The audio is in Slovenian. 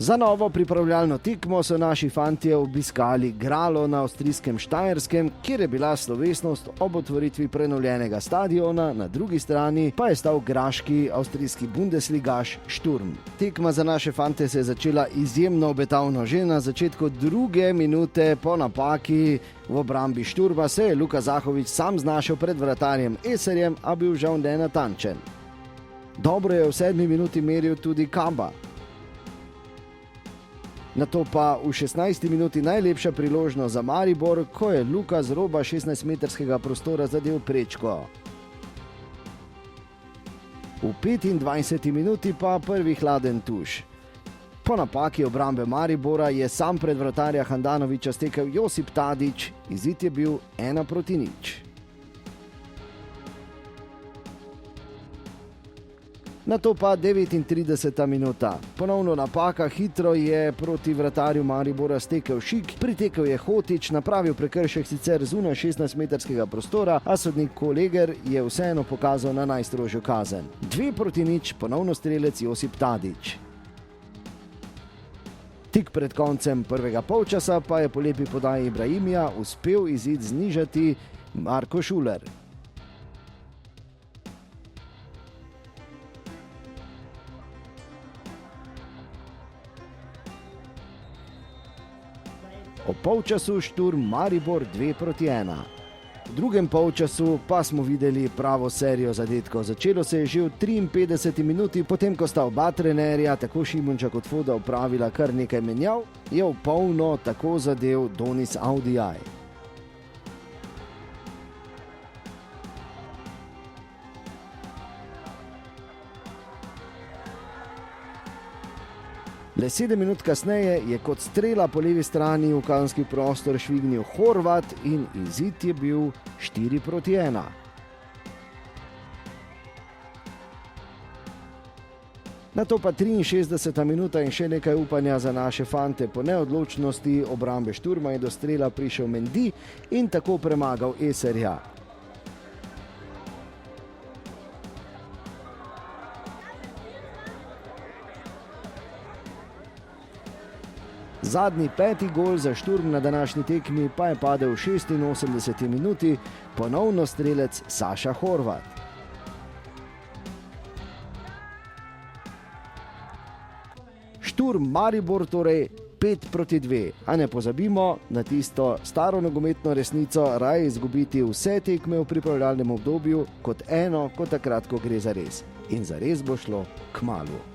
Za novo pripravljalno tekmo so naši fantje obiskali Gralo na avstrijskem Štajerskem, kjer je bila slovesnost ob otvoritvi prenovljenega stadiona, na drugi strani pa je stal graški avstrijski bundesligaš Sturm. Tekma za naše fante se je začela izjemno obetavno. Že na začetku druge minute po napaki v obrambi Sturma se je Luka Zahović sam znašel pred vratarjem Eserjem, a bil žal nenatančen. Dobro je v 7. minuti meril tudi Kamba. Nato pa v 16. minuti najlepša priložnost za Maribor, ko je Luka z roba 16-metrskega prostora zadel prečko. V 25. minuti pa prvi hladen tuš. Po napaki obrambe Maribora je sam pred vratarja Handanovića stekel Josip Tadić, izid je bil 1:0. Nato pa 39. minuta. Ponovno napaka, hitro je proti vratarju Maribora stekel Šik, pritekel je Hotić, napravil prekršek sicer zunaj 16-metrskega prostora, a sodnik Koleger je vseeno pokazal na najstrožjo kazen. 2:0, ponovno strelec Josip Tadić. Tik pred koncem prvega polčasa pa je po lepi podaji Ibrahimija uspel izid znižati Marko Šuler. Ob polčasu Sturm Maribor 2:1. V drugem polčasu pa smo videli pravo serijo zadetkov. Začelo se je že v 53. minuti, potem ko sta oba trenerja, tako Šimunča kot Foda, opravila kar nekaj menjav, je v polno tako zadel Donis Audijaj. Le 7 minut kasneje je kot strela po levi strani v kazenski prostor švignil Horvat in izid je bil 4:1. Nato pa 63. minuta in še nekaj upanja za naše fante. Po neodločnosti obrambe Sturma je do strela prišel Mendy in tako premagal Eserja. Zadnji 5. gol za Sturm na današnji tekmi pa je padel v 86. minuti, ponovno strelec Saša Horvat. Sturm Maribor torej 5:2, a ne pozabimo na tisto staro nogometno resnico, raje izgubiti vse tekme v pripravljalnem obdobju kot eno, kot takrat, ko gre za res. In za res bo šlo kmalu.